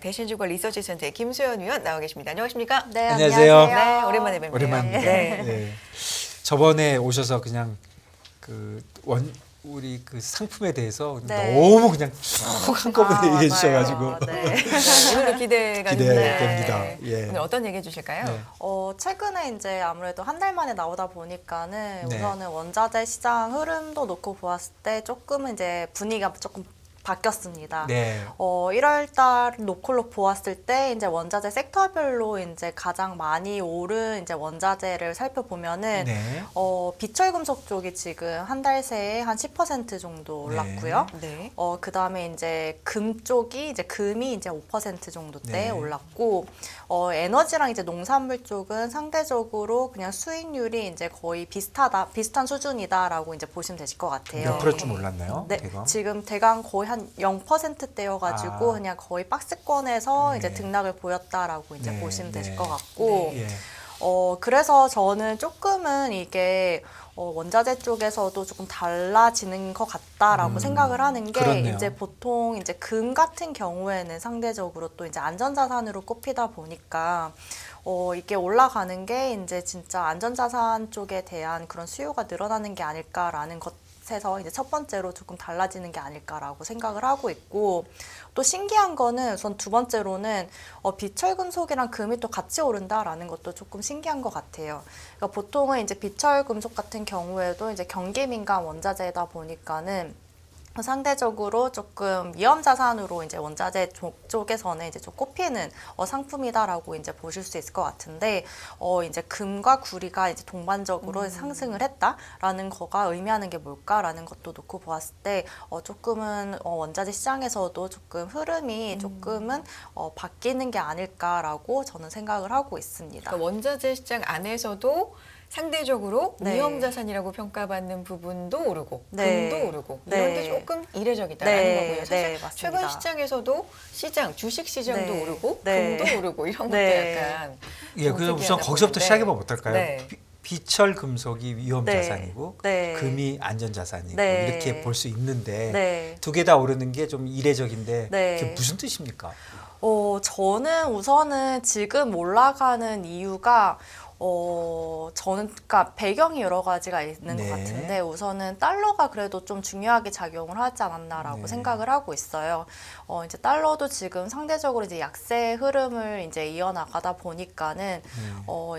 대신주거 리서치센터의 김수연 위원 나와 계십니다. 안녕하십니까? 네, 안녕하세요. 네, 오랜만에 뵙네요. 오랜만입니다. 네. 네. 저번에 오셔서 그냥 우리 그 상품에 대해서 네. 너무 그냥 쭉 한꺼번에 얘기해 맞아요. 주셔가지고 네. 오늘도 기대가 기대됩니다. 네. 예. 오늘 어떤 얘기해 주실까요? 네. 최근에 이제 아무래도 한 달 만에 나오다 보니까는 네. 우선은 원자재 시장 흐름도 놓고 보았을 때 조금은 이제 분위기가 조금 바뀌었습니다. 네. 1월 달 노콜로 보았을 때 이제 원자재 섹터별로 이제 가장 많이 오른 이제 원자재를 살펴보면은 네. 비철금속 쪽이 지금 한 달 새에 한 10% 정도 올랐고요. 네. 그다음에 이제 금 쪽이 이제 금이 이제 5% 정도대 네. 올랐고 에너지랑 이제 농산물 쪽은 상대적으로 그냥 수익률이 이제 거의 비슷한 수준이다라고 이제 보시면 되실 것 같아요. 몇 프로쯤 올랐나요? 네, 대강? 지금 대강 거의 한 0%대여가지고 아. 그냥 거의 박스권에서 네. 이제 등락을 보였다라고 이제 네, 보시면 되실 네. 것 같고, 예. 그래서 저는 조금은 이게 원자재 쪽에서도 조금 달라지는 것 같다라고 생각을 하는 게 그렇네요. 이제 보통 이제 금 같은 경우에는 상대적으로 또 이제 안전자산으로 꼽히다 보니까 이게 올라가는 게 이제 진짜 안전자산 쪽에 대한 그런 수요가 늘어나는 게 아닐까라는 것에서 이제 첫 번째로 조금 달라지는 게 아닐까라고 생각을 하고 있고, 또 신기한 거는 우선 두 번째로는 비철금속이랑 금이 또 같이 오른다라는 것도 조금 신기한 것 같아요. 그러니까 보통은 이제 비철금속 같은 경우에도 이제 경기 민감 원자재다 보니까는 상대적으로 조금 위험 자산으로 이제 원자재 쪽에서는 이제 좀 꼽히는 상품이다라고 이제 보실 수 있을 것 같은데, 이제 금과 구리가 이제 동반적으로 상승을 했다라는 거가 의미하는 게 뭘까라는 것도 놓고 보았을 때 조금은 원자재 시장에서도 조금 흐름이 조금은 바뀌는 게 아닐까라고 저는 생각을 하고 있습니다. 그러니까 원자재 시장 안에서도 상대적으로 네. 위험 자산이라고 평가받는 부분도 오르고 네. 금도 오르고 네. 이런 게 조금 이례적이다라는 네. 거고요. 사실 네, 맞습니다. 최근 시장에서도 주식 시장도 네. 오르고 네. 금도 오르고 이런 것도 네. 약간 예, 그럼 우선 거기서부터 시작해 보면 어떨까요? 네. 비철 금속이 위험 네. 자산이고 네. 금이 안전 자산이고 네. 이렇게 볼 수 있는데 네. 두 개 다 오르는 게 좀 이례적인데 네. 그게 무슨 뜻입니까? 저는 우선은 지금 올라가는 이유가 저는 그러니까 배경이 여러 가지가 있는 네. 것 같은데, 우선은 달러가 그래도 좀 중요하게 작용을 하지 않았나라고 네. 생각을 하고 있어요. 이제 달러도 지금 상대적으로 이제 약세 흐름을 이제 이어나가다 보니까는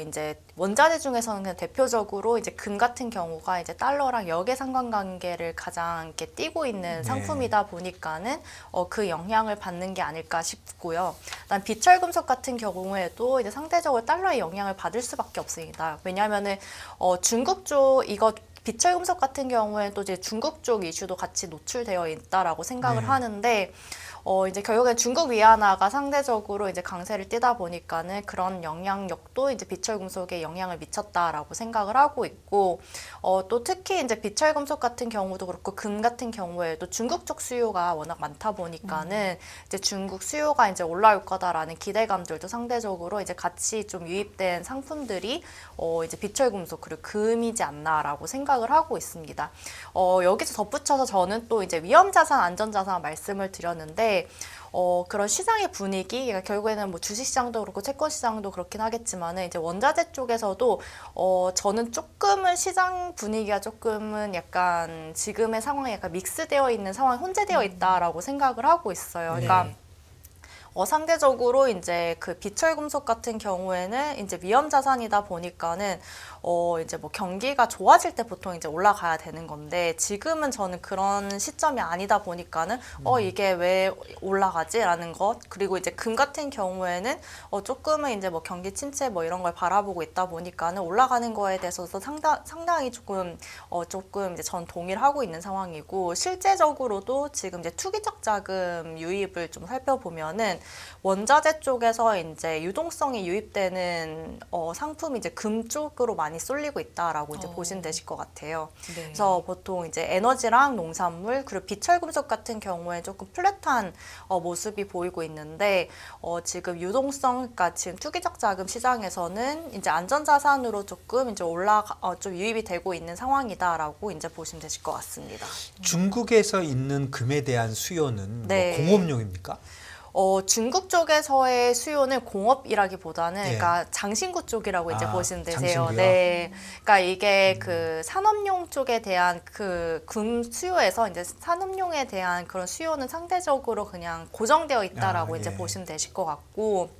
이제 원자재 중에서는 그냥 대표적으로 이제 금 같은 경우가 이제 달러랑 역의 상관관계를 가장 이렇게 띠고 있는 네. 상품이다 보니까는 그 영향을 받는 게 아닐까 싶고요. 난 비철금속 같은 경우에도 이제 상대적으로 달러의 영향을 받을 수밖에 없습니다. 왜냐하면은 중국 쪽 이거 비철금속 같은 경우에 또 이제 중국 쪽 이슈도 같이 노출되어 있다라고 생각을 네. 하는데, 이제 결국엔 중국 위안화가 상대적으로 이제 강세를 띠다 보니까는 그런 영향력도 이제 비철금속에 영향을 미쳤다라고 생각을 하고 있고, 또 특히 이제 비철금속 같은 경우도 그렇고 금 같은 경우에도 중국 쪽 수요가 워낙 많다 보니까는 이제 중국 수요가 이제 올라올 거다라는 기대감들도 상대적으로 이제 같이 좀 유입된 상품들이 이제 비철금속 그리고 금이지 않나라고 생각을 하고 있습니다. 여기서 덧붙여서 저는 또 이제 위험자산, 안전자산 말씀을 드렸는데, 그런 시장의 분위기, 그러니까 결국에는 뭐 주식시장도 그렇고 채권시장도 그렇긴 하겠지만은 이제 원자재 쪽에서도 저는 조금은 시장 분위기가 조금은 약간 지금의 상황이 약간 믹스되어 있는 상황이 혼재되어 있다라고 생각을 하고 있어요. 그러니까 네. 상대적으로 이제 그 비철금속 같은 경우에는 이제 위험 자산이다 보니까는 이제 뭐 경기가 좋아질 때 보통 이제 올라가야 되는 건데, 지금은 저는 그런 시점이 아니다 보니까는 이게 왜 올라가지라는 것, 그리고 이제 금 같은 경우에는 조금은 이제 뭐 경기 침체 뭐 이런 걸 바라보고 있다 보니까는 올라가는 거에 대해서도 상당히 조금 이제 전 동의를 하고 있는 상황이고, 실제적으로도 지금 이제 투기적 자금 유입을 좀 살펴보면은 원자재 쪽에서 이제 유동성이 유입되는 상품이 이제 금 쪽으로 많이 쏠리고 있다라고 이제 보시면 되실 것 같아요. 네. 그래서 보통 이제 에너지랑 농산물 그리고 비철금속 같은 경우에 조금 플랫한 모습이 보이고 있는데 지금 유동성, 그러니까 지금 투기적 자금 시장에서는 이제 안전자산으로 조금 이제 좀 유입이 되고 있는 상황이다라고 이제 보시면 되실 것 같습니다. 중국에서 있는 금에 대한 수요는 네. 뭐 공업용입니까? 중국 쪽에서의 수요는 공업이라기보다는 예. 그러니까 장신구 쪽이라고 이제 보시면 되세요. 장신구요? 네. 그러니까 이게 그 산업용 쪽에 대한 그 금 수요에서 이제 산업용에 대한 그런 수요는 상대적으로 그냥 고정되어 있다라고 이제 예. 보시면 되실 것 같고.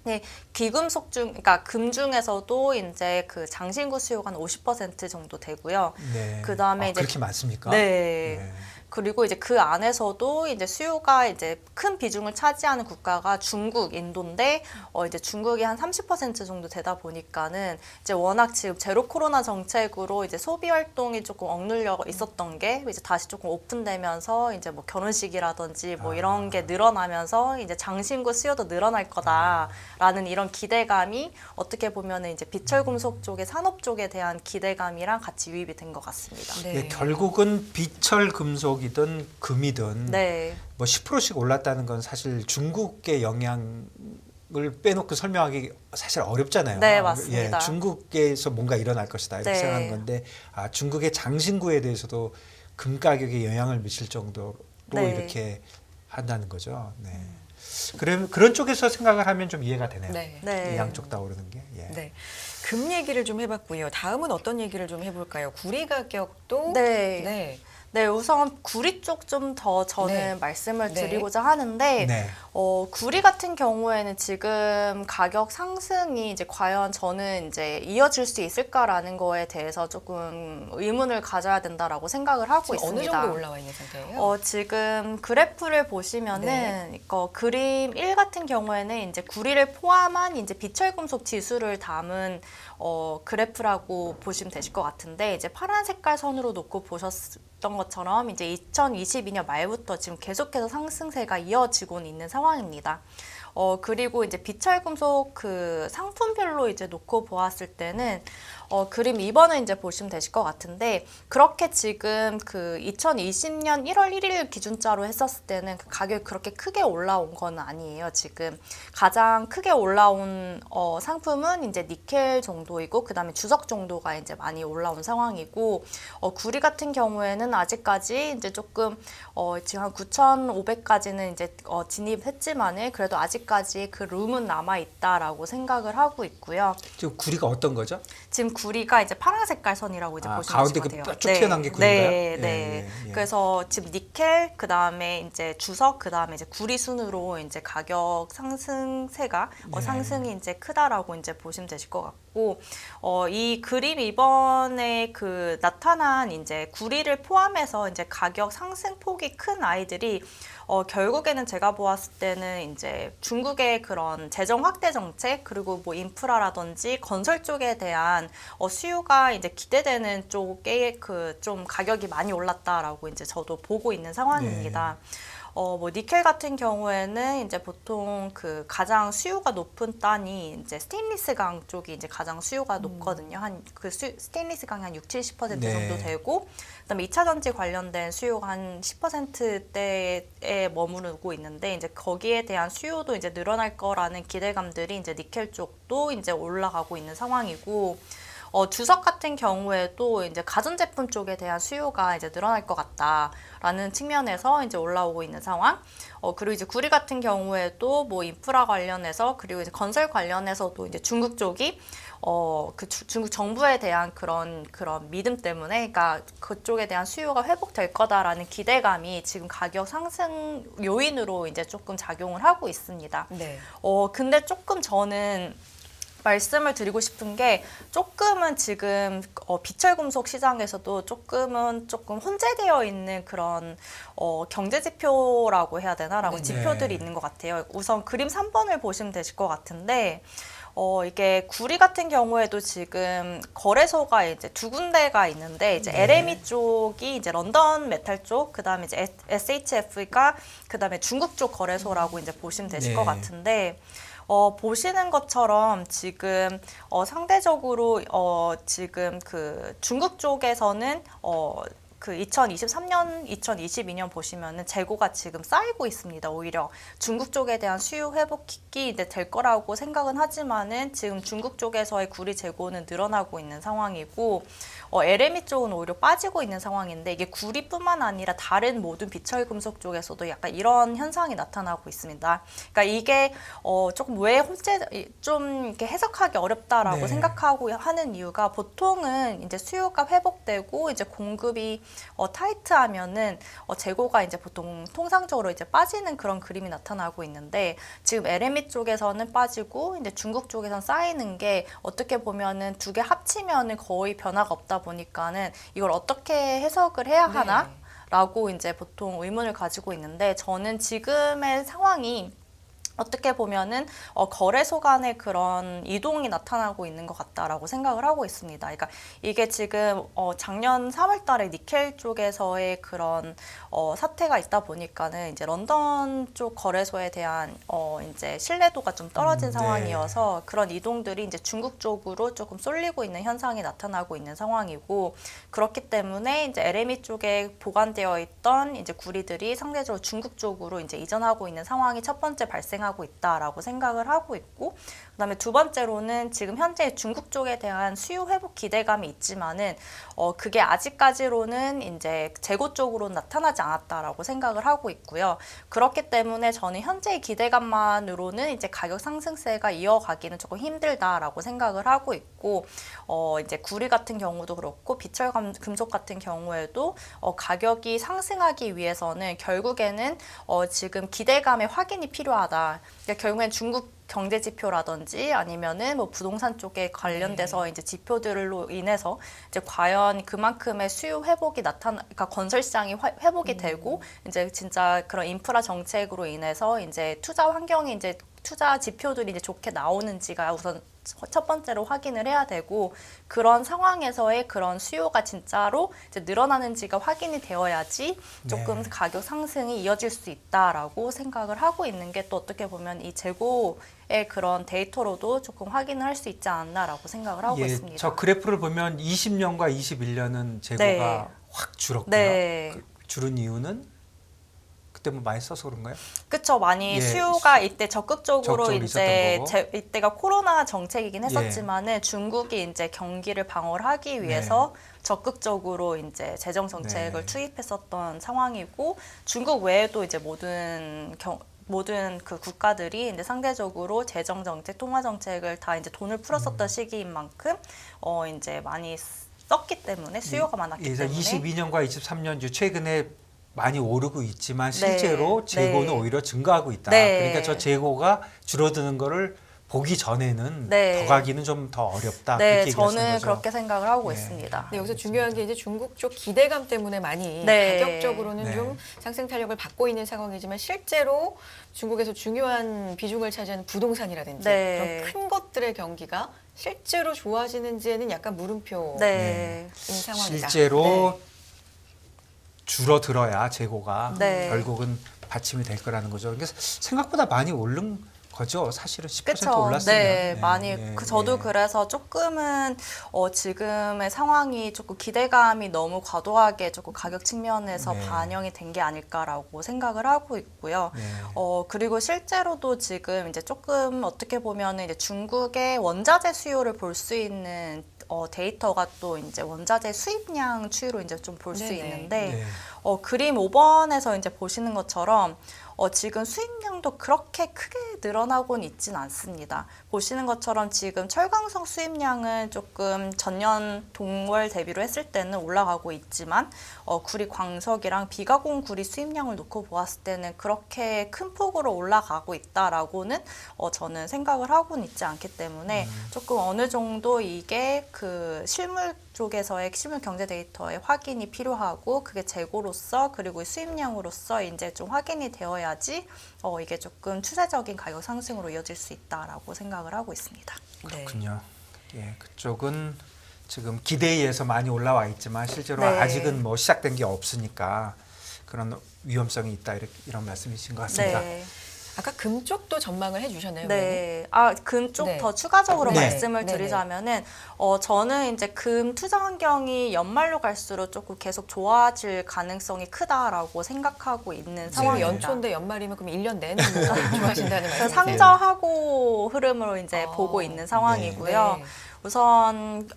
네, 귀금속 그러니까 금 중에서도 이제 그 장신구 수요가 한 50% 정도 되고요. 네. 그다음에 이제 그렇게 많습니까? 네. 네. 그리고 이제 그 안에서도 이제 수요가 이제 큰 비중을 차지하는 국가가 중국, 인도인데 이제 중국이 한 30% 정도 되다 보니까는 이제 워낙 지금 제로 코로나 정책으로 이제 소비 활동이 조금 억눌려 있었던 게 이제 다시 조금 오픈되면서 이제 뭐 결혼식이라든지 뭐 이런 게 늘어나면서 이제 장신구 수요도 늘어날 거다라는 이런 기대감이 어떻게 보면은 이제 비철금속 쪽의 산업 쪽에 대한 기대감이랑 같이 유입이 된 것 같습니다. 네. 예, 결국은 비철 금속이든 금이든 네. 뭐 10%씩 올랐다는 건 사실 중국의 영향을 빼놓고 설명하기 사실 어렵잖아요. 네, 맞습니다. 예, 중국에서 뭔가 일어날 것이다 이렇게 네. 생각하는 건데 중국의 장신구에 대해서도 금 가격에 영향을 미칠 정도로 네. 이렇게 한다는 거죠. 네. 그런 쪽에서 생각을 하면 좀 이해가 되네요. 네. 네. 양쪽 다 오르는 게. 예. 네. 금 얘기를 좀 해봤고요. 다음은 어떤 얘기를 좀 해볼까요? 구리 가격도 네. 네. 네, 우선 구리 쪽 좀 더 저는 네. 말씀을 네. 드리고자 하는데, 네. 구리 같은 경우에는 지금 가격 상승이 이제 과연 저는 이제 이어질 수 있을까라는 거에 대해서 조금 의문을 가져야 된다라고 생각을 하고 지금 어느 있습니다. 정도 올라와 있는 상태예요? 지금 그래프를 보시면은 네. 그림 1 같은 경우에는 이제 구리를 포함한 이제 비철금속 지수를 담은 그래프라고 보시면 되실 것 같은데 이제 파란 색깔 선으로 놓고 보셨던 것처럼 이제 2022년 말부터 지금 계속해서 상승세가 이어지고 있는 상황입니다. 그리고 이제 비철금속 그 상품별로 이제 놓고 보았을 때는 그림 2번을 이제 보시면 되실 것 같은데 그렇게 지금 그 2020년 1월 1일 기준자로 했었을 때는 그 가격이 그렇게 크게 올라온 건 아니에요. 지금 가장 크게 올라온 상품은 이제 니켈 정도이고 그다음에 주석 정도가 이제 많이 올라온 상황이고 구리 같은 경우에는 아직까지 이제 조금 지금 한 9,500까지는 이제 진입했지만은 그래도 아직까지 그 룸은 남아 있다라고 생각을 하고 있고요. 지금 구리가 어떤 거죠? 지금 구리가 이제 파란 색깔 선이라고 이제 보시면 가운데 되실 것 그 같아요. 쭉 튀어나온 게 구리인가요? 네, 예, 네. 예, 예. 그래서 지금 니켈, 그 다음에 이제 주석, 그 다음에 이제 구리 순으로 이제 가격 상승세가 네. 상승이 이제 크다라고 이제 보시면 되실 것 같고, 이 그림 이번에 그 나타난 이제 구리를 포함해서 이제 가격 상승폭이 큰 아이들이 결국에는 제가 보았을 때는 이제 중국의 그런 재정 확대 정책 그리고 뭐 인프라라든지 건설 쪽에 대한 수요가 이제 기대되는 쪽에 그 좀 가격이 많이 올랐다라고 이제 저도 보고 있는 상황입니다. 뭐 니켈 같은 경우에는 이제 보통 그 가장 수요가 높은 단이 이제 스테인리스 강 쪽이 이제 가장 수요가 높거든요. 한 그 스테인리스 강이 한 60-70% 네. 정도 되고 그다음에 2차 전지 관련된 수요가 한 10%대에 머무르고 있는데 이제 거기에 대한 수요도 이제 늘어날 거라는 기대감들이 이제 니켈 쪽도 이제 올라가고 있는 상황이고 주석 같은 경우에도 이제 가전제품 쪽에 대한 수요가 이제 늘어날 것 같다라는 측면에서 이제 올라오고 있는 상황. 그리고 이제 구리 같은 경우에도 뭐 인프라 관련해서 그리고 이제 건설 관련해서도 이제 중국 쪽이 중국 정부에 대한 그런 믿음 때문에, 그러니까 그쪽에 대한 수요가 회복될 거다라는 기대감이 지금 가격 상승 요인으로 이제 조금 작용을 하고 있습니다. 네. 근데 조금 저는 말씀을 드리고 싶은 게 조금은 지금 비철금속 시장에서도 조금 혼재되어 있는 그런 경제 지표라고 해야 되나라고 네. 지표들이 있는 것 같아요. 우선 그림 3번을 보시면 되실 것 같은데 이게 구리 같은 경우에도 지금 거래소가 이제 두 군데가 있는데 이제 네. LME 쪽이 이제 런던 메탈 쪽, 그다음에 이제 SHF가 그다음에 중국 쪽 거래소라고 이제 보시면 되실 네. 것 같은데 보시는 것처럼 지금 상대적으로 지금 그 중국 쪽에서는 그 2023년, 2022년 보시면은 재고가 지금 쌓이고 있습니다. 오히려 중국 쪽에 대한 수요 회복이 이제 될 거라고 생각은 하지만은 지금 중국 쪽에서의 구리 재고는 늘어나고 있는 상황이고 LME 쪽은 오히려 빠지고 있는 상황인데 이게 구리뿐만 아니라 다른 모든 비철 금속 쪽에서도 약간 이런 현상이 나타나고 있습니다. 그러니까 이게 조금 왜 좀 이렇게 해석하기 어렵다라고 네. 생각하고 하는 이유가 보통은 이제 수요가 회복되고 이제 공급이 타이트하면은 재고가 이제 보통 통상적으로 이제 빠지는 그런 그림이 나타나고 있는데 지금 LME 쪽에서는 빠지고 이제 중국 쪽에서는 쌓이는 게 어떻게 보면은 두 개 합치면은 거의 변화가 없다 보니까는 이걸 어떻게 해석을 해야 하나? 네. 라고 이제 보통 의문을 가지고 있는데 저는 지금의 상황이 어떻게 보면은 거래소 간의 그런 이동이 나타나고 있는 것 같다라고 생각을 하고 있습니다. 그러니까 이게 지금 작년 3월달에 니켈 쪽에서의 그런 사태가 있다 보니까는 이제 런던 쪽 거래소에 대한 이제 신뢰도가 좀 떨어진 네. 상황이어서 그런 이동들이 이제 중국 쪽으로 조금 쏠리고 있는 현상이 나타나고 있는 상황이고 그렇기 때문에 이제 LME 쪽에 보관되어 있던 이제 구리들이 상대적으로 중국 쪽으로 이제 이전하고 있는 상황이 첫 번째 발생하고 있다라고 생각을 하고 있고 그다음에 두 번째로는 지금 현재 중국 쪽에 대한 수요 회복 기대감이 있지만은 그게 아직까지로는 이제 재고 쪽으로 나타나지 않았다라고 생각을 하고 있고요. 그렇기 때문에 저는 현재의 기대감만으로는 이제 가격 상승세가 이어가기는 조금 힘들다라고 생각을 하고 있고 이제 구리 같은 경우도 그렇고 비철 금속 같은 경우에도 가격이 상승하기 위해서는 결국에는 지금 기대감의 확인이 필요하다. 그러니까 결국엔 중국 경제 지표라든지 아니면은 뭐 부동산 쪽에 관련돼서 이제 지표들로 인해서 이제 과연 그만큼의 수요 회복이 그러니까 건설 시장이 회복이 되고 이제 진짜 그런 인프라 정책으로 인해서 이제 투자 환경이 이제 투자 지표들이 이제 좋게 나오는지가 우선 첫 번째로 확인을 해야 되고 그런 상황에서의 그런 수요가 진짜로 이제 늘어나는지가 확인이 되어야지 조금 네. 가격 상승이 이어질 수 있다라고 생각을 하고 있는 게 또 어떻게 보면 이 재고의 그런 데이터로도 조금 확인을 할 수 있지 않나라고 생각을 하고 있습니다. 저 그래프를 보면 20년과 21년은 재고가 네. 확 줄었고요. 네. 줄은 이유는 그때 뭐 많이 써서 그런가요? 그쵸. 많이 예, 수요가 이때 적극적으로 적극적으로 이제 있었던 거고. 이때가 코로나 정책이긴 예. 했었지만은 중국이 이제 경기를 방어하기 위해서 적극적으로 이제 재정 정책을 네. 투입했었던 상황이고 중국 외에도 이제 모든 그 국가들이 이제 상대적으로 재정 정책, 통화 정책을 다 이제 돈을 풀었었던 시기인 만큼 이제 많이 썼기 때문에 수요가 많았기 그래서 때문에 22년과 23년 최근에 많이 오르고 있지만 실제로 네. 재고는 네. 오히려 증가하고 있다. 네. 그러니까 저 재고가 줄어드는 거를 보기 전에는 네. 더 가기는 좀 더 어렵다. 네, 그렇게 얘기하시는 저는 거죠. 그렇게 생각을 하고 네. 있습니다. 네, 여기서 중요한 게 이제 중국 쪽 기대감 때문에 많이 네. 가격적으로는 네. 좀 상승 탄력을 받고 있는 상황이지만 실제로 중국에서 중요한 비중을 차지하는 부동산이라든지 네. 그런 큰 것들의 경기가 실제로 좋아지는지에는 약간 물음표인 네. 상황이다. 실제로 네. 줄어들어야 재고가 네. 결국은 받침이 될 거라는 거죠. 그러니까 생각보다 많이 오른 거죠. 사실은 10% 그쵸. 올랐으면. 네, 많이. 네, 저도 네. 그래서 조금은 지금의 상황이 조금 기대감이 너무 과도하게 조금 가격 측면에서 네. 반영이 된 게 아닐까라고 생각을 하고 있고요. 네. 그리고 실제로도 지금 이제 조금 어떻게 보면은 이제 중국의 원자재 수요를 볼 수 있는 데이터가 또 이제 원자재 수입량 추이로 이제 좀 볼 수 네네. 있는데 네. 그림 5번에서 이제 보시는 것처럼 지금 수입량도 그렇게 크게 늘어나고는 있진 않습니다. 보시는 것처럼 지금 철광석 수입량은 조금 전년 동월 대비로 했을 때는 올라가고 있지만 구리 광석이랑 비가공 구리 수입량을 놓고 보았을 때는 그렇게 큰 폭으로 올라가고 있다라고는 저는 생각을 하고는 있지 않기 때문에 조금 어느 정도 이게 그 실물 쪽에서의 실물 경제 데이터의 확인이 필요하고 그게 재고로서 그리고 수입량으로서 이제 좀 확인이 되어야 그래야지 이게 조금 추세적인 가격 상승으로 이어질 수 있다라고 생각을 하고 있습니다. 그렇군요. 예, 그쪽은 지금 기대에 의해서 많이 올라와 있지만 실제로 네. 아직은 뭐 시작된 게 없으니까 그런 위험성이 있다 이런 말씀이신 것 같습니다. 네. 아까 금 쪽도 전망을 해주셨나요? 네. 금 쪽 네. 더 추가적으로 네. 말씀을 네, 네. 드리자면은 저는 이제 금 투자 환경이 연말로 갈수록 조금 계속 좋아질 가능성이 크다라고 생각하고 있는 지금 상황입니다. 연초인데 연말이면 그럼 1년 내내 뭐 좋아하신다는 그래서 말씀이세요? 상저하고 흐름으로 이제 아, 보고 있는 상황이고요. 네. 우선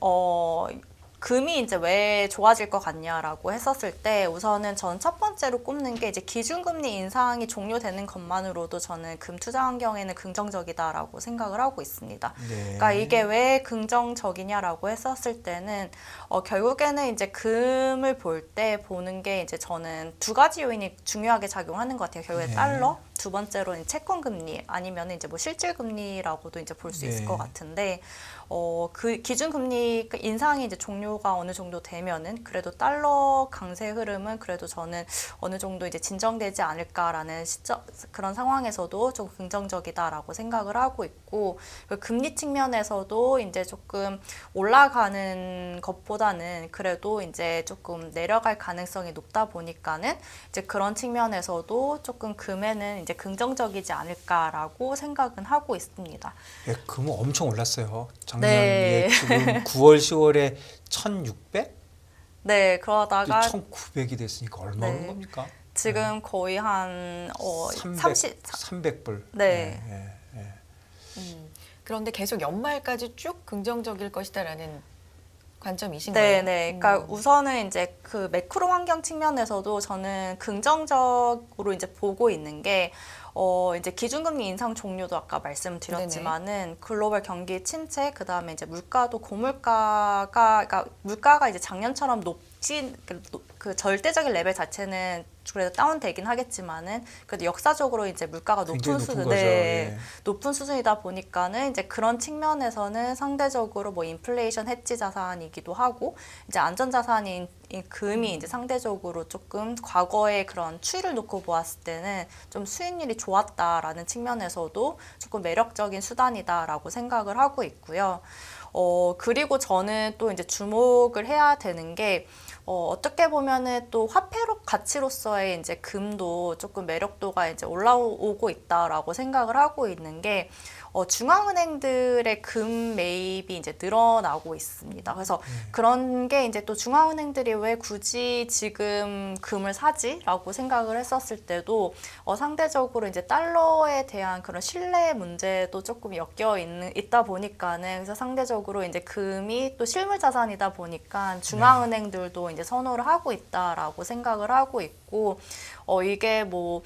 금이 이제 왜 좋아질 것 같냐라고 했었을 때 우선은 전 첫 번째로 꼽는 게 이제 기준금리 인상이 종료되는 것만으로도 저는 금 투자 환경에는 긍정적이다라고 생각을 하고 있습니다. 네. 그러니까 이게 왜 긍정적이냐라고 했었을 때는 결국에는 이제 금을 볼 때 보는 게 이제 저는 두 가지 요인이 중요하게 작용하는 것 같아요. 결국에 네. 달러, 두 번째로는 채권 금리 아니면 이제 뭐 실질 금리라고도 이제 볼 수 있을 네. 것 같은데 그 기준 금리 인상이 이제 종료가 어느 정도 되면은 그래도 달러 강세 흐름은 그래도 저는 어느 정도 이제 진정되지 않을까라는 그런 상황에서도 좀 긍정적이다라고 생각을 하고 있고 금리 측면에서도 이제 조금 올라가는 것보다는 그래도 이제 조금 내려갈 가능성이 높다 보니까는 이제 그런 측면에서도 조금 금에는 이제 긍정적이지 않을까라고 생각은 하고 있습니다. 예, 금은 엄청 올랐어요. 작년 네. 지금 9월, 10월에 1,600? 네, 그러다가 1,900이 됐으니까 얼마 오른 네. 겁니까? 지금 거의 한 300불. 네. 예, 예. 그런데 계속 연말까지 쭉 긍정적일 것이다라는 관점이신 네, 거예요? 네. 그러니까 우선은 이제 그 매크로 환경 측면에서도 저는 긍정적으로 이제 보고 있는 게 이제 기준금리 인상 종료도 아까 말씀드렸지만은 글로벌 경기 침체, 그다음에 이제 물가도 그러니까 물가가 이제 작년처럼 그 절대적인 레벨 자체는 그래도 다운되긴 하겠지만은 그래도 역사적으로 이제 물가가 굉장히 높은 높은 수준, 거죠. 네, 예. 높은 수준이다 보니까는 이제 그런 측면에서는 상대적으로 뭐 인플레이션 해지 자산이기도 하고 이제 안전 자산인 이 금이 이제 상대적으로 조금 과거의 그런 추이를 놓고 보았을 때는 좀 수익률이 좋았다라는 측면에서도 조금 매력적인 수단이다라고 생각을 하고 있고요. 그리고 저는 또 이제 주목을 해야 되는 게 어떻게 보면은 또 화폐로 가치로서의 이제 금도 조금 매력도가 이제 올라오고 있다라고 생각을 하고 있는 게 중앙은행들의 금 매입이 이제 늘어나고 있습니다. 그래서 그런 게 이제 또 중앙은행들이 왜 굳이 지금 금을 사지라고 생각을 했었을 때도 상대적으로 이제 달러에 대한 그런 신뢰 문제도 조금 있다 보니까는 그래서 상대적으로 이제 금이 또 실물 자산이다 보니까 중앙은행들도 이제 선호를 하고 있다라고 생각을 하고 있고 이게 뭐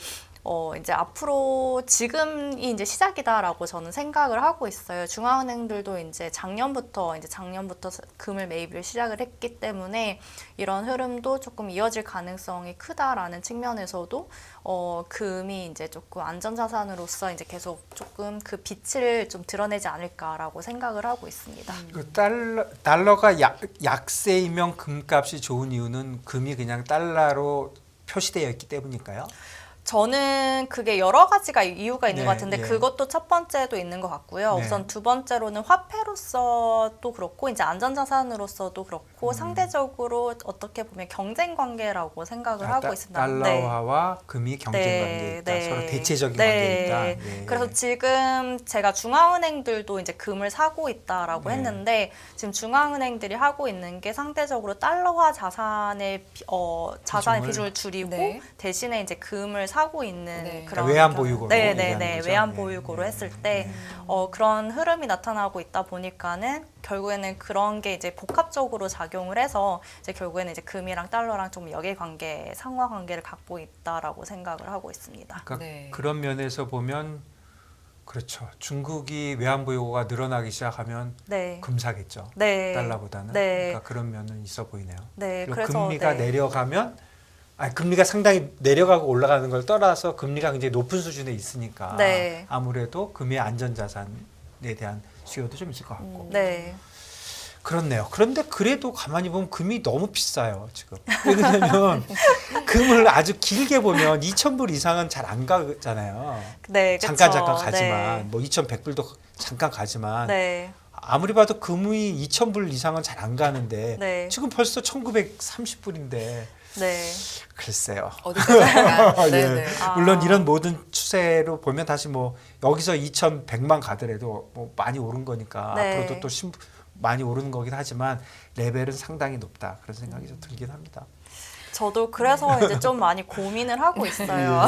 이제 앞으로 지금이 이제 시작이다라고 저는 생각을 하고 있어요. 중앙은행들도 이제 작년부터 금을 매입을 시작을 했기 때문에 이런 흐름도 조금 이어질 가능성이 크다라는 측면에서도 금이 이제 조금 안전자산으로서 이제 계속 조금 그 빛을 좀 드러내지 않을까라고 생각을 하고 있습니다. 그 달러가 약세이면 금값이 좋은 이유는 금이 그냥 달러로 표시되어 있기 때문일까요? 저는 그게 여러 가지가 이유가 있는 네, 것 같은데 예. 그것도 첫 번째도 있는 것 같고요. 네. 우선 두 번째로는 화폐로서도 그렇고 이제 안전자산으로서도 그렇고 상대적으로 어떻게 보면 경쟁 관계라고 생각을 하고 있습니다. 달러화와 금이 경쟁 관계에 있다. 네. 서로 대체적인 네. 관계에 있다. 예. 그래서 지금 제가 중앙은행들도 이제 금을 사고 있다라고 네. 했는데 지금 중앙은행들이 하고 있는 게 상대적으로 달러화 자산의 비중을 줄이고 네. 대신에 이제 금을 사고 있는 네. 그런 그러니까 외환 보유고로 네네네 얘기하는 거죠. 외환 네. 보유고로 네. 했을 때 네. 그런 흐름이 나타나고 있다 보니까는 결국에는 그런 게 이제 복합적으로 작용을 해서 이제 결국에는 이제 금이랑 달러랑 좀 역의 상하 관계를 갖고 있다라고 생각을 하고 있습니다. 그러니까 네. 그런 면에서 보면 그렇죠. 중국이 외환 보유고가 늘어나기 시작하면 네. 금 사겠죠. 네. 달러보다는. 네. 그러니까 그런 면은 있어 보이네요. 네. 그리고 그래서 금리가 네. 내려가면 금리가 상당히 내려가고 올라가는 걸 떠나서 금리가 굉장히 높은 수준에 있으니까 네. 아무래도 금의 안전자산에 대한 수요도 좀 있을 것 같고. 네. 그렇네요. 그런데 그래도 가만히 보면 금이 너무 비싸요, 지금. 왜냐면 금을 아주 길게 보면 2,000불 이상은 잘 안 가잖아요. 네, 그쵸. 잠깐 가지만 네. 뭐 2,100불도 잠깐 가지만 네. 아무리 봐도 금이 2,000불 이상은 잘 안 가는데 네. 지금 벌써 1,930불인데 네. 글쎄요. 어디까지 갈까? 예. 네네. 물론 이런 모든 추세로 보면 다시 뭐 여기서 2,100만 가더라도 뭐 많이 오른 거니까 네. 앞으로도 또 많이 오르는 거긴 하지만 레벨은 상당히 높다 그런 생각이 좀 들긴 합니다. 저도 그래서 이제 좀 많이 고민을 하고 있어요.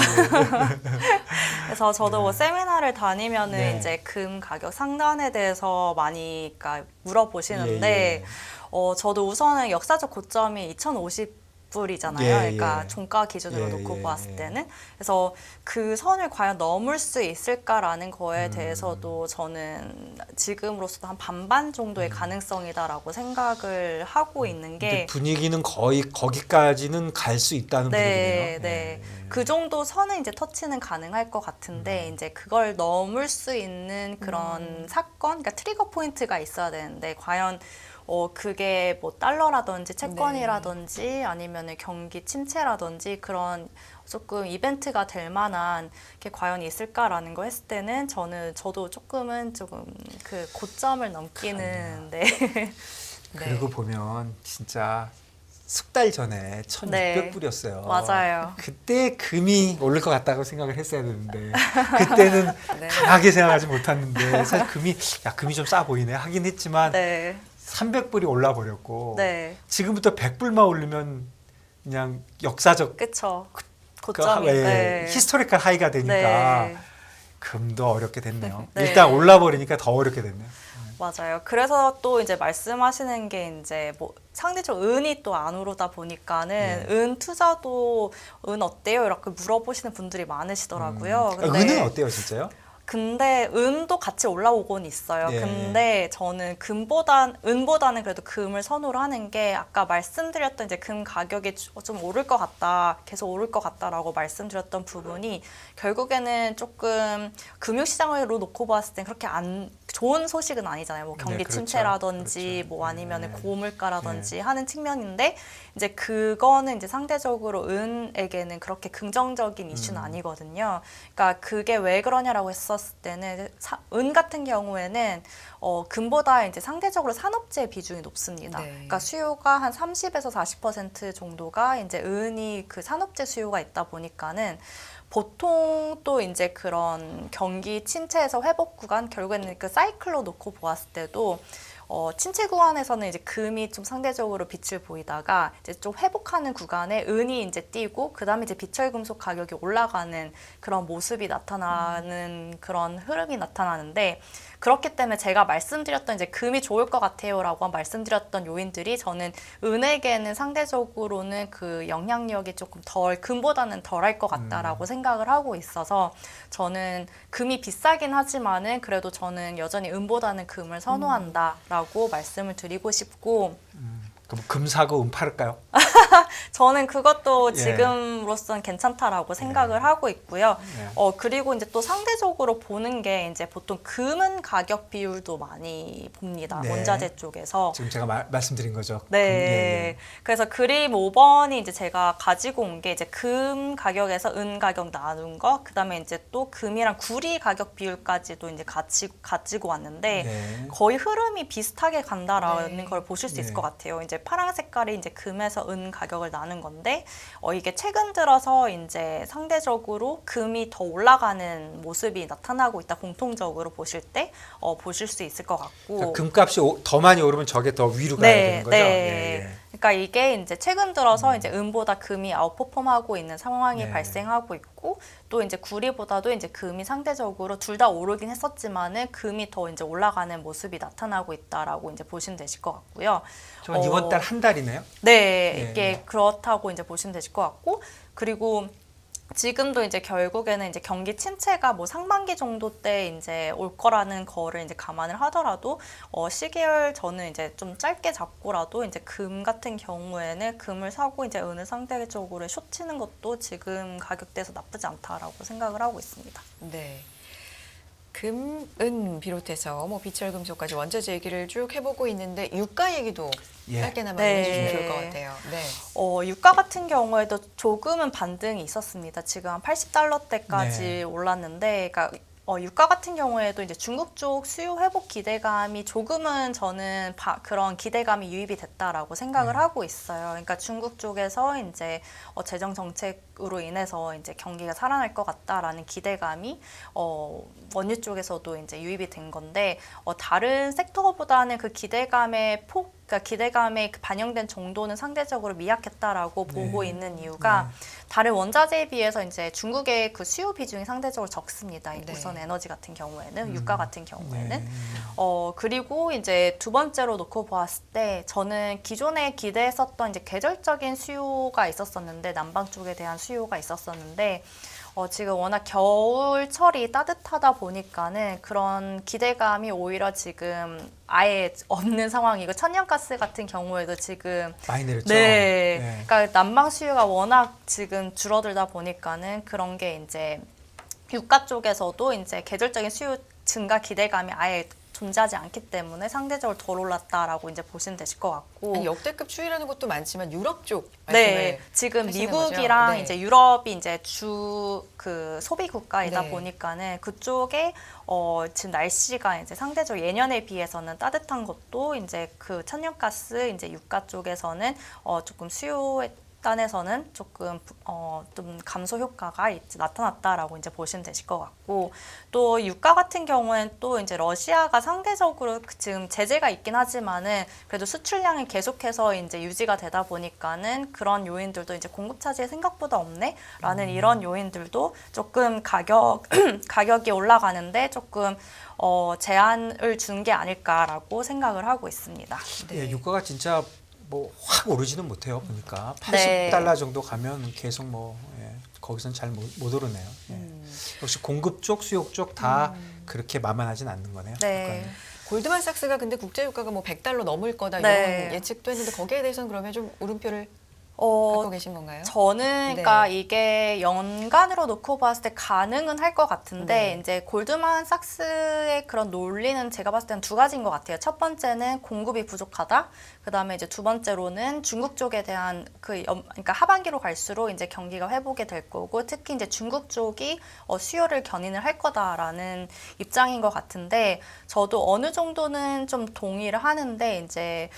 그래서 저도 뭐 세미나를 다니면은 네. 이제 금 가격 상단에 대해서 많이 그러니까 물어보시는데 저도 우선은 역사적 고점이 2,050불이잖아요. 예, 그러니까 예. 종가 기준으로 예, 놓고 예, 봤을 예. 때는 그래서 그 선을 과연 넘을 수 있을까라는 거에 대해서도 저는 지금으로서도 한 반반 정도의 가능성이다라고 생각을 하고 있는 근데 게 분위기는 거의 거기까지는 갈 수 있다는 분위기네요. 네. 그 정도 선은 이제 터치는 가능할 것 같은데 이제 그걸 넘을 수 있는 그런 사건, 그러니까 트리거 포인트가 있어야 되는데 과연 그게 뭐 달러라든지 채권이라든지 아니면은 경기 침체라든지 그런 조금 이벤트가 될 만한 게 과연 있을까라는 거 했을 때는 저도 조금 그 고점을 넘기는 네. 그리고 보면 진짜 석 달 전에 1,600불이었어요. 맞아요. 그때 금이 오를 것 같다고 생각을 했어야 되는데 그때는 네. 강하게 생각하지 못했는데 사실 금이 좀 싸 보이네 하긴 했지만 네. 300불이 올라 버렸고 네. 지금부터 100불만 오르면 그냥 역사적 그쵸. 그 고점이. 네. 히스토리컬 하이가 되니까 네. 금도 어렵게 됐네요. 네. 일단 올라 버리니까 더 어렵게 됐네요. 맞아요. 그래서 또 이제 말씀하시는 게 이제 뭐 상대적 은이 또 안 오르다 보니까는 은 투자도 은 어때요? 이렇게 물어보시는 분들이 많으시더라고요. 은은 어때요, 진짜요? 근데 은도 같이 올라오곤 있어요. 예. 근데 저는 은보다는 그래도 금을 선호를 하는 게 아까 말씀드렸던 이제 금 가격이 좀 오를 것 같다, 계속 오를 것 같다라고 말씀드렸던 부분이 결국에는 조금 금융시장으로 놓고 봤을 땐 그렇게 안 좋은 소식은 아니잖아요. 뭐 경기 그렇죠. 침체라든지 그렇죠. 뭐 아니면은 네. 고물가라든지 하는 측면인데 이제 그거는 이제 상대적으로 은에게는 그렇게 긍정적인 이슈는 아니거든요. 그러니까 그게 왜 그러냐라고 했었을 때는 은 같은 경우에는 금보다 이제 상대적으로 산업재 비중이 높습니다. 네. 그러니까 수요가 한 30에서 40% 정도가 이제 은이 그 산업재 수요가 있다 보니까는 보통 또 이제 그런 경기 침체에서 회복 구간 결국에는 그 사이클로 놓고 보았을 때도 침체 구간에서는 이제 금이 좀 상대적으로 빛을 보이다가 이제 좀 회복하는 구간에 은이 이제 뛰고 그다음에 이제 비철 금속 가격이 올라가는 그런 모습이 나타나는 그런 흐름이 나타나는데 그렇기 때문에 제가 말씀드렸던 이제 금이 좋을 것 같아요라고 말씀드렸던 요인들이 저는 은에게는 상대적으로는 그 영향력이 조금 금보다는 덜할 것 같다라고 생각을 하고 있어서 저는 금이 비싸긴 하지만은 그래도 저는 여전히 은보다는 금을 선호한다라고 말씀을 드리고 싶고 그럼 금 사고 은 팔을까요? 저는 그것도 예. 지금으로서는 괜찮다라고 생각을 하고 있고요. 예. 그리고 이제 또 상대적으로 보는 게 이제 보통 금은 가격 비율도 많이 봅니다. 네. 원자재 쪽에서. 지금 제가 말씀드린 거죠. 네. 예. 그래서 그림 5번이 이제 제가 가지고 온 게 이제 금 가격에서 은 가격 나눈 거, 그다음에 이제 또 금이랑 구리 가격 비율까지도 이제 가지고 왔는데 네. 거의 흐름이 비슷하게 간다라는 네. 걸 보실 수 있을 네. 것 같아요. 이제 파란 색깔이 이제 금에서 은 가격을 나눈 건데 이게 최근 들어서 이제 상대적으로 금이 더 올라가는 모습이 나타나고 있다. 공통적으로 보실 때 보실 수 있을 것 같고. 그러니까 금값이 더 많이 오르면 저게 더 위로 가야 되는 거죠. 네. 예, 예. 그러니까 이게 이제 최근 들어서 이제 은보다 금이 아웃퍼폼하고 있는 상황이 네. 발생하고 있고 또 이제 구리보다도 이제 금이 상대적으로 둘 다 오르긴 했었지만은 금이 더 이제 올라가는 모습이 나타나고 있다라고 이제 보시면 되실 것 같고요. 저 이번 달 한 달이네요. 네, 네. 이게 그렇다고 이제 보시면 되실 것 같고 그리고 지금도 이제 결국에는 이제 경기 침체가 뭐 상반기 정도 때 이제 올 거라는 거를 이제 감안을 하더라도 시계열 저는 이제 좀 짧게 잡고라도 이제 금 같은 경우에는 금을 사고 이제 은을 상대적으로 숏 치는 것도 지금 가격대에서 나쁘지 않다라고 생각을 하고 있습니다. 네. 금은 비롯해서 뭐 비철금속까지 원자재 얘기를 쭉 해보고 있는데 유가 얘기도 예. 짧게나마 네. 해주시면 좋을 것 같아요. 네. 유가 같은 경우에도 조금은 반등이 있었습니다. 지금 한 80달러대까지 네. 올랐는데, 그러니까 유가 같은 경우에도 이제 중국 쪽 수요 회복 기대감이 조금은 저는 그런 기대감이 유입이 됐다라고 생각을 네. 하고 있어요. 그러니까 중국 쪽에서 이제 재정 정책으로 인해서 이제 경기가 살아날 것 같다라는 기대감이 원유 쪽에서도 이제 유입이 된 건데, 다른 섹터보다는 그 기대감의 그러니까 기대감에 반영된 정도는 상대적으로 미약했다라고 보고 있는 이유가 다른 원자재에 비해서 이제 중국의 그 수요 비중이 상대적으로 적습니다. 네. 우선 에너지 같은 경우에는, 유가 같은 경우에는. 네. 그리고 이제 두 번째로 놓고 보았을 때 저는 기존에 기대했었던 이제 계절적인 수요가 있었었는데, 남방 쪽에 대한 수요가 있었었는데, 지금 워낙 겨울철이 따뜻하다 보니까는 그런 기대감이 오히려 지금 아예 없는 상황이고, 천연가스 같은 경우에도 지금 많이 내렸죠. 네. 네. 그러니까 난방 수요가 워낙 지금 줄어들다 보니까는 그런 게 이제 유가 쪽에서도 이제 계절적인 수요 증가 기대감이 아예 존재하지 않기 때문에 상대적으로 덜 올랐다라고 이제 보시면 되실 것 같고. 아니, 역대급 추이라는 것도 많지만 유럽 쪽 네, 지금 하시는 미국이랑 거죠? 네. 이제 유럽이 이제 그 소비 국가이다 네. 보니까는 그쪽에 지금 날씨가 이제 상대적으로 예년에 비해서는 따뜻한 것도 이제 그 천연가스 이제 유가 쪽에서는 조금 수요에 단에서는 조금 좀 감소 효과가 나타났다라고 이제 보시면 되실 것 같고, 또 유가 같은 경우에는 또 이제 러시아가 상대적으로 지금 제재가 있긴 하지만은 그래도 수출량이 계속해서 이제 유지가 되다 보니까는 그런 요인들도 이제 공급 차질이 생각보다 없네라는 이런 요인들도 조금 가격이 올라가는데 조금 제한을 준 게 아닐까라고 생각을 하고 있습니다. 네. 예, 유가가 진짜 뭐 확 오르지는 못해요. 보니까 네. 80달러 정도 가면 계속 거기선 잘 못 오르네요. 예. 역시 공급 쪽, 수요 쪽 다 그렇게 만만하진 않는 거네요. 네. 유가는. 골드만삭스가 근데 국제 유가가 뭐 100달러 넘을 거다 네. 이런 예측도 했는데 거기에 대해서는 그러면 좀 물음표를 갖고 계신 건가요? 저는 그러니까 이게 연간으로 놓고 봤을 때 가능은 할 것 같은데, 네. 이제 골드만삭스의 그런 논리는 제가 봤을 때는 두 가지인 것 같아요. 첫 번째는 공급이 부족하다. 그다음에 이제 두 번째로는 중국 쪽에 대한 그러니까 하반기로 갈수록 이제 경기가 회복이 될 거고, 특히 이제 중국 쪽이 수요를 견인을 할 거다라는 입장인 것 같은데, 저도 어느 정도는 좀 동의를 하는데, 이제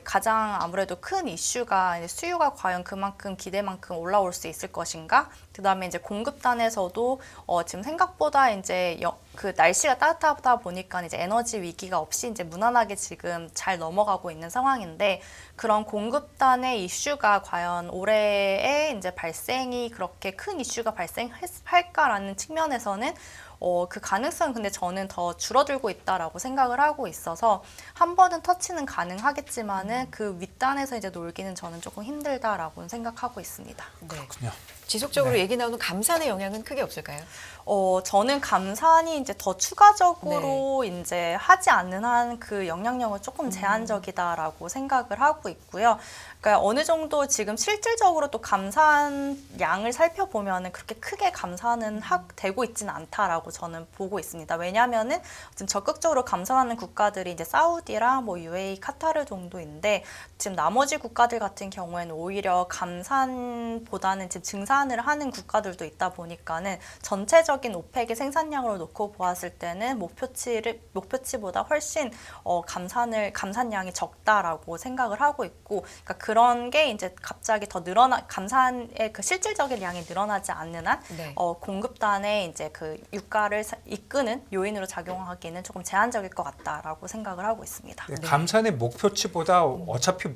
가장 아무래도 큰 이슈가 이제 수요가 과연 그만큼 기대만큼 올라올 수 있을 것인가? 그다음에 이제 공급단에서도 지금 생각보다 이제 그 날씨가 따뜻하다 보니까 이제 에너지 위기가 없이 이제 무난하게 지금 잘 넘어가고 있는 상황인데, 그런 공급단의 이슈가 과연 올해에 이제 발생이 그렇게 큰 이슈가 발생할까라는 측면에서는 그 가능성은 근데 저는 더 줄어들고 있다라고 생각을 하고 있어서 한 번은 터치는 가능하겠지만은 그 윗단에서 이제 놀기는 저는 조금 힘들다라고 생각하고 있습니다. 네. 그렇군요. 지속적으로 얘기 나오는 감산의 영향은 크게 없을까요? 저는 감산이 이제 더 추가적으로 이제 하지 않는 한 그 영향력은 조금 제한적이다라고 생각을 하고 있고요. 그러니까 어느 정도 지금 실질적으로 또 감산량을 살펴보면은 그렇게 크게 감산은 되고 있지는 않다라고 저는 보고 있습니다. 왜냐하면은 지금 적극적으로 감산하는 국가들이 이제 사우디랑 뭐 UAE, 카타르 정도인데, 지금 나머지 국가들 같은 경우에는 오히려 감산보다는 지금 증산을 하는 국가들도 있다 보니까는 전체적인 오펙의 생산량으로 놓고 보았을 때는 목표치보다 훨씬 감산량이 적다라고 생각을 하고 있고, 그러니까 그런 게 이제 갑자기 더 감산의 그 실질적인 양이 늘어나지 않는 한 네. 공급단에 이제 그 유가를 이끄는 요인으로 작용하기는 조금 제한적일 것 같다라고 생각을 하고 있습니다. 네, 감산의 목표치보다 어차피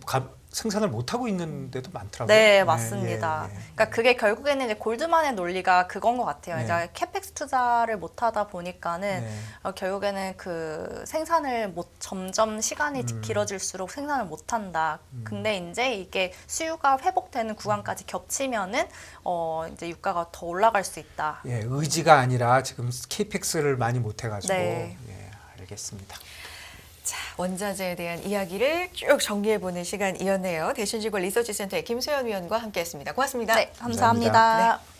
생산을 못 하고 있는데도 많더라고요. 네, 맞습니다. 예. 그러니까 그게 결국에는 이제 골드만의 논리가 그건 것 같아요. 네. 이제 캐펙스 투자를 못 하다 보니까는 네. 결국에는 그 생산을 점점 시간이 길어질수록 생산을 못 한다. 근데 이제 이게 수요가 회복되는 구간까지 겹치면은 이제 유가가 더 올라갈 수 있다. 예, 의지가 아니라 지금 KPX를 많이 못 해가지고. 네. 예, 알겠습니다. 자, 원자재에 대한 이야기를 쭉 정리해보는 시간이었네요. 대신지구 리서치센터의 김소연 위원과 함께했습니다. 고맙습니다. 네, 감사합니다. 감사합니다. 네.